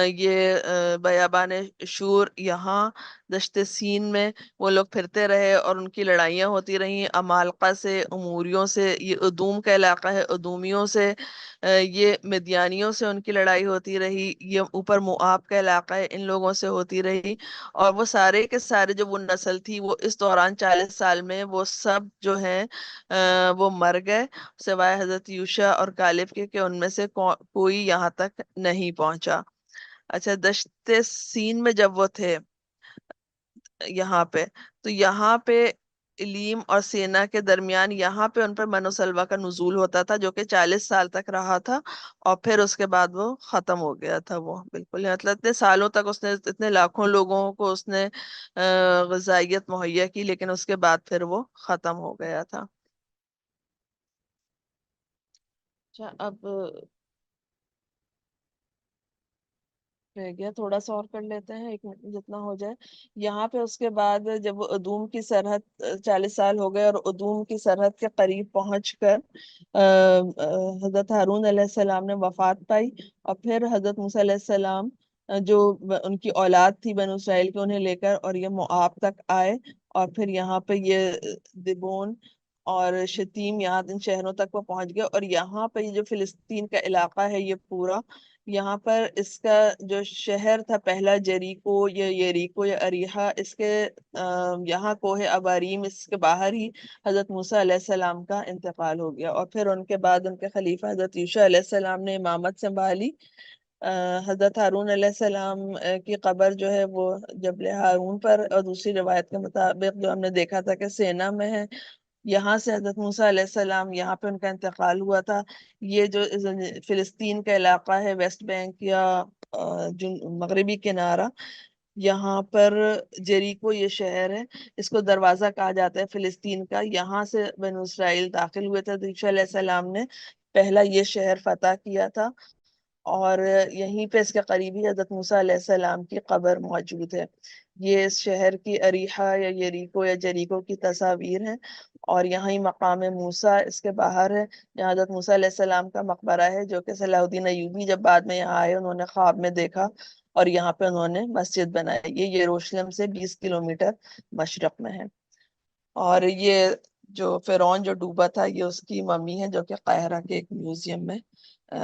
یہ بیابان شور یہاں دشت سین میں وہ لوگ پھرتے رہے، اور ان کی لڑائیاں ہوتی رہیں عمالقہ سے، اموریوں سے، یہ ادوم کا علاقہ ہے، ادومیوں سے، یہ مدیانیوں سے ان کی لڑائی ہوتی رہی، یہ اوپر موآب کا علاقہ ہے ان لوگوں سے ہوتی رہی، اور وہ سارے کے سارے جو وہ نسل تھی وہ اس دوران 40 سال میں وہ سب جو ہیں وہ مر گئے، سوائے حضرت یوشع اور کالب کے کہ ان میں سے کوئی یہاں تک نہیں پہنچا۔ اچھا دشت سین میں جب وہ تھے یہاں پہ، تو یہاں پہ علیم اور سینا کے درمیان یہاں پہ ان پر من و سلوہ کا نزول ہوتا تھا جو کہ 40 سال تک رہا تھا، اور پھر اس کے بعد وہ ختم ہو گیا تھا، وہ بالکل مطلب اتنے سالوں تک اس نے اتنے لاکھوں لوگوں کو اس نے غذائیت مہیا کی، لیکن اس کے بعد پھر وہ ختم ہو گیا تھا۔ اچھا اب رہ گیا تھوڑا سا اور کر لیتے ہیں، 1 منٹ میں جتنا ہو جائے۔ یہاں پہ اس کے بعد جب وہ ادوم کی سرحد 40 سال ہو گئے اور ادوم کی سرحد کے قریب پہنچ کر حضرت ہارون علیہ السلام نے وفات پائی، اور پھر حضرت موسیٰ علیہ السلام جو ان کی اولاد تھی بنو اسرائیل کے انہیں لے کر اور یہ موآب تک آئے، اور پھر یہاں پہ یہ دبون اور شتیم یہاں ان شہروں تک وہ پہنچ گیا، اور یہاں پہ یہ جو فلسطین کا علاقہ ہے یہ پورا، یہاں پر اس کا جو شہر تھا پہلا یریکو یا اریحا، اس کے یہاں کوہ اباریم، اس کے باہر ہی حضرت موسیٰ علیہ السلام کا انتقال ہو گیا، اور پھر ان کے بعد ان کے خلیفہ حضرت یوشع علیہ السلام نے امامت سنبھالی۔ حضرت ہارون علیہ السلام کی قبر جو ہے وہ جبل ہارون پر، اور دوسری روایت کے مطابق جو ہم نے دیکھا تھا کہ سینا میں ہے، یہاں سے حضرت موسیٰ علیہ السلام یہاں پہ ان کا انتقال ہوا تھا۔ یہ جو فلسطین کا علاقہ ہے، ویسٹ بینک یا مغربی کنارہ، یہاں پر جیریکو یہ شہر ہے، اس کو دروازہ کہا جاتا ہے فلسطین کا، یہاں سے بنو اسرائیل داخل ہوئے تھے، عیسیٰ علیہ السلام نے پہلا یہ شہر فتح کیا تھا، اور یہیں پہ اس کے قریبی حضرت موسیٰ علیہ السلام کی قبر موجود ہے۔ یہ اس شہر کی اریحا یا یریکو یا جریکو کی تصاویر ہیں، اور یہاں ہی مقام موسیٰ اس کے باہر ہے، جہاں حضرت موسیٰ علیہ السلام کا مقبرہ ہے، جو کہ صلاح الدین ایوبی جب بعد میں یہاں آئے انہوں نے خواب میں دیکھا، اور یہاں پہ انہوں نے مسجد بنائی۔ یہ یروشلم سے 20 کلومیٹر مشرق میں ہے، اور یہ جو فرعون جو ڈوبا تھا، یہ اس کی ممی ہے جو کہ قاہرہ کے ایک میوزیم میں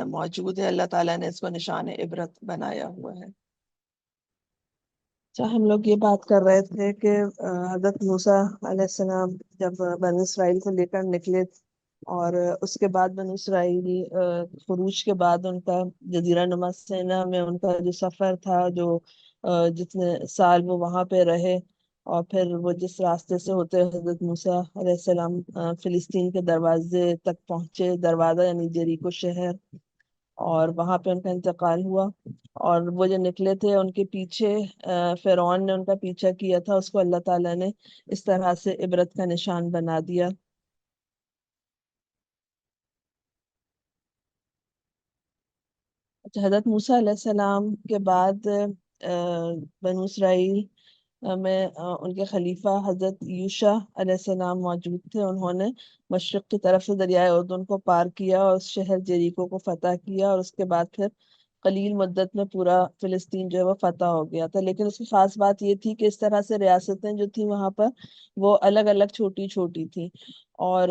موجود ہے۔ اللہ تعالیٰ نے اس کو نشان عبرت بنایا ہوا ہے۔ اچھا، ہم لوگ یہ بات کر رہے تھے کہ حضرت موسیٰ علیہ السلام جب بنی اسرائیل سے لے کر نکلے، اور اس کے بعد بنی اسرائیلی خروج کے بعد ان کا جزیرہ نما سینا میں ان کا جو سفر تھا، جو جتنے سال وہ وہاں پہ رہے، اور پھر وہ جس راستے سے ہوتے حضرت موسیٰ علیہ السلام فلسطین کے دروازے تک پہنچے، دروازہ یعنی جریکو شہر، اور وہاں پہ ان کا انتقال ہوا، اور وہ جو نکلے تھے ان کے پیچھے فرعون نے ان کا پیچھا کیا تھا، اس کو اللہ تعالیٰ نے اس طرح سے عبرت کا نشان بنا دیا۔ اچھا، حضرت موسیٰ علیہ السلام کے بعد بنو اسرائیل میں ان کے خلیفہ حضرت یوشع علیہ السلام موجود تھے، انہوں نے مشرق کی طرف سے دریائے اردن کو پار کیا اور اس شہر جیریکو کو فتح کیا، اور اس کے بعد پھر قلیل مدت میں پورا فلسطین جو ہے وہ فتح ہو گیا تھا۔ لیکن اس کی خاص بات یہ تھی کہ اس طرح سے ریاستیں جو تھیں وہاں پر وہ الگ الگ چھوٹی چھوٹی تھیں، اور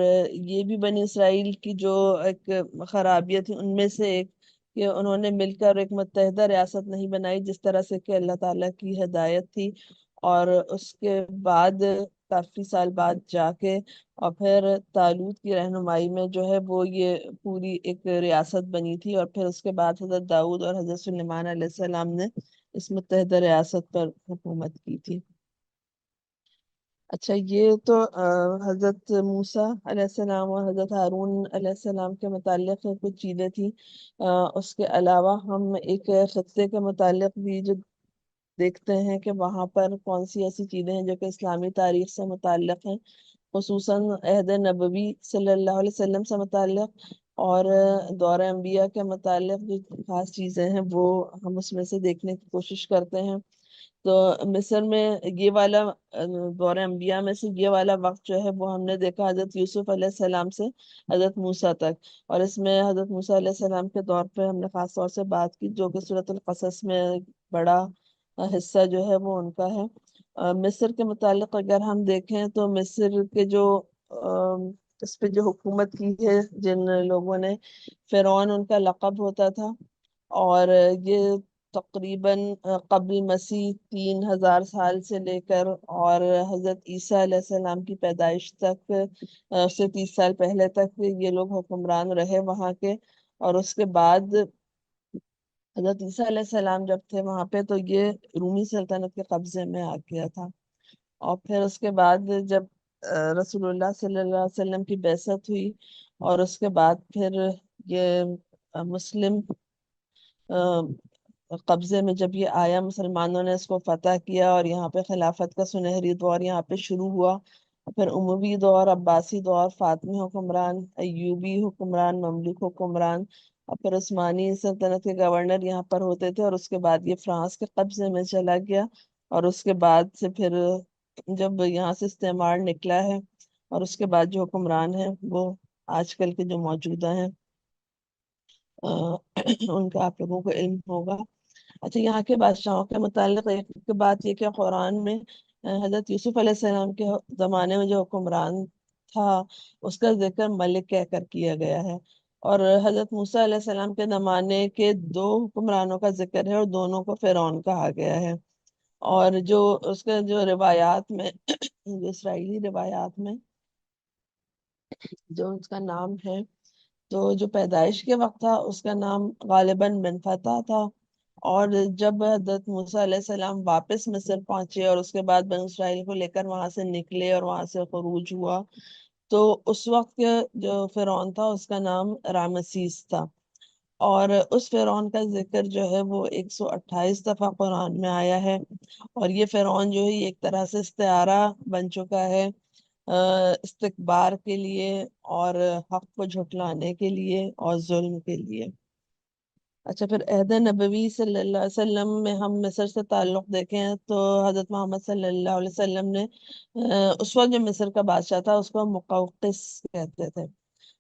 یہ بھی بنی اسرائیل کی جو ایک خرابیت تھی ان میں سے ایک، کہ انہوں نے مل کر ایک متحدہ ریاست نہیں بنائی جس طرح سے کہ اللہ تعالیٰ کی ہدایت تھی، اور اس کے بعد کافی سال بعد جا کے، اور پھر طالوت کی رہنمائی میں جو ہے وہ یہ پوری ایک ریاست بنی تھی، اور پھر اس کے بعد حضرت داؤد اور حضرت سلیمان علیہ السلام نے اس متحدہ ریاست پر حکومت کی تھی۔ اچھا، یہ تو حضرت موسیٰ علیہ السلام اور حضرت ہارون علیہ السلام کے متعلق کچھ چیزیں تھیں۔ اس کے علاوہ ہم ایک خطے کے متعلق بھی جو دیکھتے ہیں کہ وہاں پر کون سی ایسی چیزیں ہیں جو کہ اسلامی تاریخ سے متعلق ہیں، خصوصاً عہد نبوی صلی اللہ علیہ وسلم سے متعلق، اور دور انبیاء کے متعلق جو خاص چیزیں ہیں وہ ہم اس میں سے دیکھنے کی کوشش کرتے ہیں۔ تو مصر میں یہ والا دور انبیاء میں سے یہ والا وقت جو ہے وہ ہم نے دیکھا حضرت یوسف علیہ السلام سے حضرت موسیٰ تک، اور اس میں حضرت موسیٰ علیہ السلام کے دور پہ ہم نے خاص طور سے بات کی جو کہ سورۃ القصص میں بڑا حصہ جو ہے وہ ان کا ہے۔ مصر کے متعلق اگر ہم دیکھیں تو مصر کے جو اس پہ جو حکومت کی ہے جن لوگوں نے، فرعون ان کا لقب ہوتا تھا، اور یہ تقریباً قبل مسیح 3000 سال سے لے کر اور حضرت عیسیٰ علیہ السلام کی پیدائش تک، سے 30 سال پہلے تک یہ لوگ حکمران رہے وہاں کے، اور اس کے بعد حضرت عیسیٰ علیہ السلام جب تھے وہاں پہ تو یہ رومی سلطنت کے قبضے میں آ گیا تھا، اور پھر اس کے بعد جب رسول اللہ صلی اللہ علیہ وسلم کی بعثت ہوئی، اور اس کے بعد پھر یہ مسلم قبضے میں جب یہ آیا، مسلمانوں نے اس کو فتح کیا، اور یہاں پہ خلافت کا سنہری دور یہاں پہ شروع ہوا، پھر اموی دور، عباسی دور، فاطمی حکمران، ایوبی حکمران، مملوک حکمران، اور پھر عثمانی سلطنت کے گورنر یہاں پر ہوتے تھے، اور اس کے بعد یہ فرانس کے قبضے میں چلا گیا، اور اس کے بعد سے پھر جب یہاں سے استعمار نکلا ہے، اور اس کے بعد جو حکمران ہیں وہ آج کل کے جو موجودہ ہیں ان کا آپ لوگوں کو علم ہوگا۔ اچھا، یہاں کے بادشاہوں کے متعلق ایک بات یہ کہ قرآن میں حضرت یوسف علیہ السلام کے زمانے میں جو حکمران تھا اس کا ذکر ملک کہہ کر کیا گیا ہے، اور حضرت موسیٰ علیہ السلام کے زمانے کے دو حکمرانوں کا ذکر ہے اور دونوں کو فرعون کہا گیا ہے۔ اور جو اس کے جو روایات میں جو اسرائیلی روایات میں جو اس کا نام ہے، تو جو پیدائش کے وقت تھا اس کا نام غالباً بن فتح تھا، اور جب حضرت موسیٰ علیہ السلام واپس مصر پہنچے اور اس کے بعد بنو اسرائیل کو لے کر وہاں سے نکلے اور وہاں سے خروج ہوا، تو اس وقت کے جو فرعون تھا اس کا نام رامسیس تھا، اور اس فرعون کا ذکر جو ہے وہ 128 دفعہ قرآن میں آیا ہے، اور یہ فرعون جو ہے یہ ایک طرح سے استعارہ بن چکا ہے استکبار کے لیے اور حق کو جھٹلانے کے لیے اور ظلم کے لیے۔ اچھا، پھر عہد نبوی صلی اللہ علیہ وسلم میں ہم مصر سے تعلق دیکھیں تو حضرت محمد صلی اللہ علیہ وسلم نے اس وقت جو مصر کا بادشاہ تھا اس کو مقوقس کہتے تھے،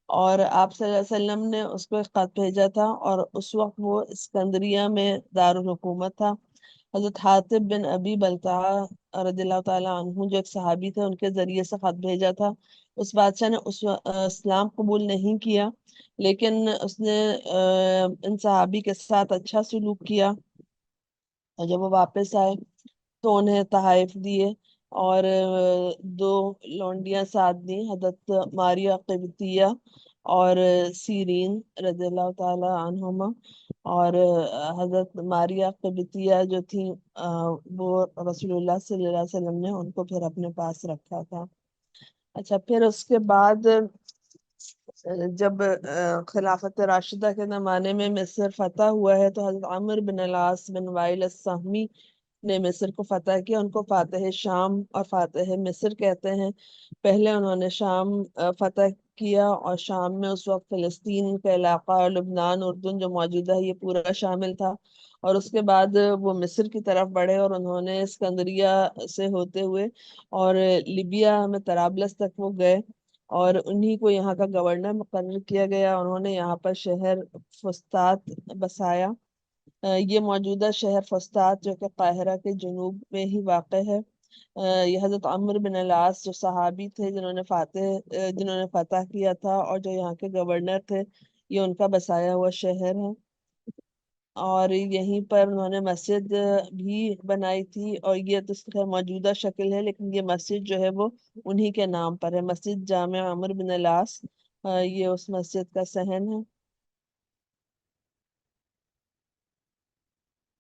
اور آپ صلی اللہ علیہ وسلم نے اس کو ایک خط بھیجا تھا، اور اس وقت وہ اسکندریہ میں دارالحکومت تھا۔ حضرت حاتب بن ابی بلتعہ رضی اللہ تعالیٰ عنہ جو ایک صحابی تھے ان کے ذریعے سے خط بھیجا تھا۔ اس بادشاہ نے اسلام قبول نہیں کیا، لیکن اس نے ان صحابی کے ساتھ اچھا سلوک کیا، اور جب وہ واپس آئے تو انہیں تحائف دیے، اور دو لونڈیاں ساتھ دیں، حضرت ماریا قبطیہ اور سیرین رضی اللہ تعالی عنہما، اور حضرت ماریا قبطیہ جو تھی وہ رسول اللہ صلی اللہ علیہ وسلم نے ان کو پھر اپنے پاس رکھا تھا۔ اچھا، پھر اس کے بعد جب خلافت راشدہ کے زمانے میں مصر فتح ہوا ہے تو حضرت عمرو بن العاص بن وائل السہمی نے مصر کو فتح کیا۔ ان کو فاتح شام اور فاتح مصر کہتے ہیں۔ پہلے انہوں نے شام فتح کیا، اور شام میں اس وقت فلسطین کا علاقہ اور لبنان، اردن جو موجودہ ہے، یہ پورا شامل تھا، اور اس کے بعد وہ مصر کی طرف بڑھے اور انہوں نے اسکندریہ سے ہوتے ہوئے اور لیبیا میں طرابلس تک وہ گئے، اور انہی کو یہاں کا گورنر مقرر کیا گیا۔ انہوں نے یہاں پر شہر فسطاط بسایا۔ یہ موجودہ شہر فسطاط جو کہ قاہرہ کے جنوب میں ہی واقع ہے۔ یہ حضرت عمرو بن العاص جو صحابی تھے جنہوں نے فتح کیا تھا اور جو یہاں کے گورنر تھے، یہ ان کا بسایا ہوا شہر ہے، اور یہیں پر انہوں نے مسجد بھی بنائی تھی، اور یہ تو اس کی خیر موجودہ شکل ہے، لیکن یہ مسجد جو ہے وہ انہی کے نام پر ہے، مسجد جامع عمرو بن العاص، یہ اس مسجد کا صحن ہے۔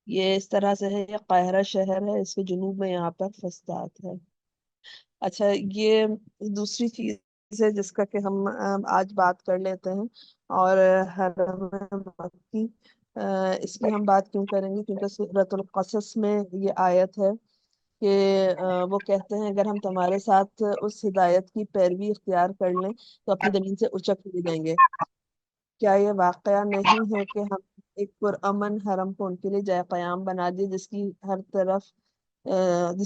یہ اس طرح سے ہے، یہ قاہرہ شہر ہے، اس کے جنوب میں یہاں پر فسطاط ہے۔ اچھا، یہ دوسری چیز ہے جس کا کہ ہم آج بات کر لیتے ہیں، اور حرم مکی اس کی ہم بات کیوں کریں گے؟ کیونکہ سورۃ القصص میں یہ آیت ہے کہ وہ کہتے ہیں اگر ہم تمہارے ساتھ اس ہدایت کی پیروی اختیار کر لیں تو اپنی زمین سے اچک بھی دیں گے۔ کیا یہ واقعہ نہیں ہے کہ ہم ایک پرامن حرم کو ان کے لیے جائے قیام بنا دیے، جس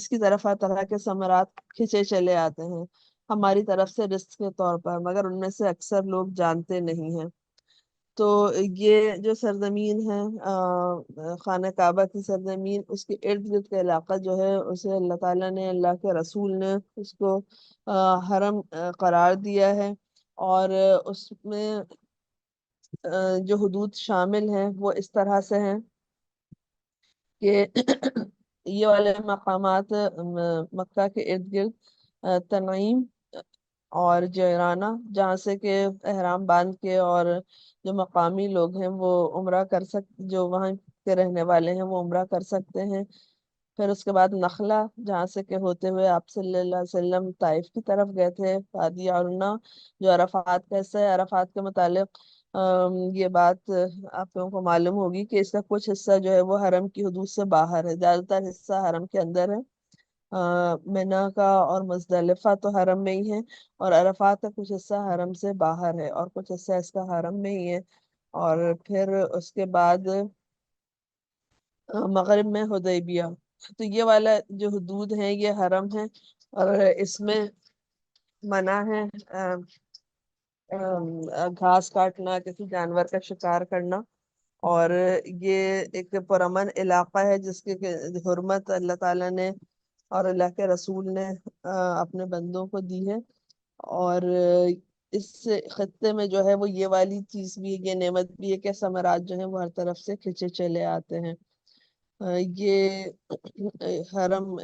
کی طرف ہر طرح کے ثمرات کھنچے چلے آتے ہیں ہماری طرف سے رزق کے طور پر، مگر ان میں سے اکثر لوگ جانتے نہیں ہیں۔ تو یہ جو سرزمین ہے خانہ کعبہ کی سرزمین، اس کے ارد گرد کا علاقہ جو ہے اسے اللہ تعالیٰ نے، اللہ کے رسول نے اس کو حرم قرار دیا ہے، اور اس میں جو حدود شامل ہیں وہ اس طرح سے ہیں کہ یہ والے مقامات مکہ کے ارد گرد تنعیم اور جیرانہ، جہاں سے کہ احرام باندھ کے اور جو مقامی لوگ ہیں وہ عمرہ جو وہاں کے رہنے والے ہیں وہ عمرہ کر سکتے ہیں۔ پھر اس کے بعد نخلا، جہاں سے کہ ہوتے ہوئے آپ صلی اللہ علیہ وسلم طائف کی طرف گئے تھے، وادی عرنا جو عرفات کا حصہ ہے۔ عرفات کے متعلق یہ بات آپ لوگوں کو معلوم ہوگی کہ اس کا کچھ حصہ جو ہے وہ حرم کی حدود سے باہر ہے، زیادہ تر حصہ حرم کے اندر ہے۔ منا کا اور مزدلفہ تو حرم میں ہی ہے، اور عرفات کا کچھ حصہ حرم سے باہر ہے اور کچھ حصہ اس کا حرم میں ہی ہے۔ اور پھر اس کے بعد مغرب میں حدیبیہ، تو یہ والا جو حدود ہیں یہ حرم ہے، اور اس میں منع ہے گھاس کاٹنا، کسی جانور کا شکار کرنا، اور یہ ایک پرامن علاقہ ہے جس کی حرمت اللہ تعالیٰ نے اور اللہ کے رسول نے اپنے بندوں کو دی ہے، اور اس خطے میں جو ہے وہ یہ والی چیز بھی، یہ نعمت بھی ہے کہ ثمرات جو ہیں وہ ہر طرف سے کھنچے چلے آتے ہیں۔ یہ حرم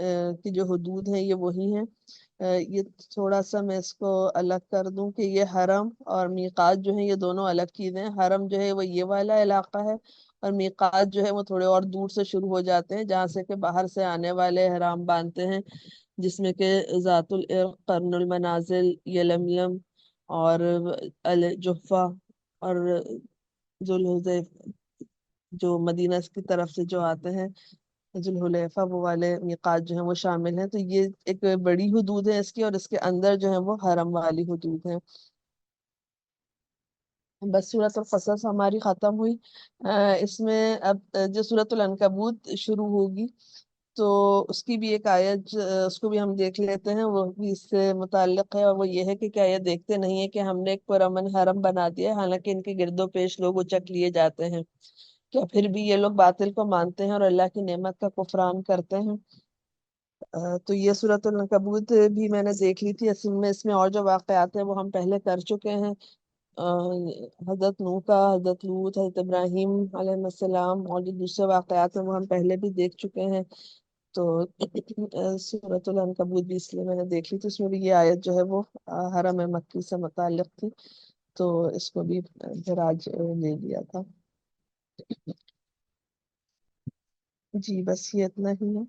کی جو حدود ہیں یہ وہی ہیں۔ یہ تھوڑا سا میں اس کو الگ کر دوں کہ یہ حرم اور میقات جو ہیں یہ دونوں الگ چیزیں ہیں۔ حرم جو ہے وہ یہ والا علاقہ ہے، اور میقات جو ہے وہ تھوڑے اور دور سے شروع ہو جاتے ہیں، جہاں سے کہ باہر سے آنے والے احرام باندھتے ہیں، جس میں کہ ذات العرق، قرن المنازل، یلملم، اور الجحفہ، اور ذوالحلیفہ، جو مدینہ کی طرف سے جو آتے ہیں، ذوالحلیفہ، وہ والے میقات جو ہیں وہ شامل ہیں۔ تو یہ ایک بڑی حدود ہے اس کی، اور اس کے اندر جو ہے وہ حرم والی حدود ہے۔ بس سورۃ القصص ہماری ختم ہوئی۔ اس میں اب جو سورۃ العنکبوت شروع ہوگی، تو اس کی بھی ایک آیت اس کو بھی ہم دیکھ لیتے ہیں، وہ بھی اس سے متعلق ہے، اور وہ یہ ہے کہ کیا یہ دیکھتے نہیں ہے کہ ہم نے ایک پرامن حرم بنا دیا ہے، حالانکہ ان کے گرد و پیش لوگ اچک لیے جاتے ہیں، کیا پھر بھی یہ لوگ باطل کو مانتے ہیں اور اللہ کی نعمت کا کفران کرتے ہیں؟ تو یہ سورۃ العنکبوت بھی میں نے دیکھ لی تھی، اصل میں اس میں اور جو واقعات ہیں وہ ہم پہلے کر چکے ہیں۔ حضرت نوح کا، حضرت لوط، حضرت ابراہیم علیہ السلام، اور جو دوسرے واقعات ہیں وہ ہم پہلے بھی دیکھ چکے ہیں۔ تو سورۃ العنکبوت بھی اس لیے میں نے دیکھ لی تھی، اس میں بھی یہ آیت جو ہے وہ حرم مکی سے متعلق تھی، تو اس کو بھی پھر آج لے لیا تھا۔ جی بس یہ اتنا ہی ہے۔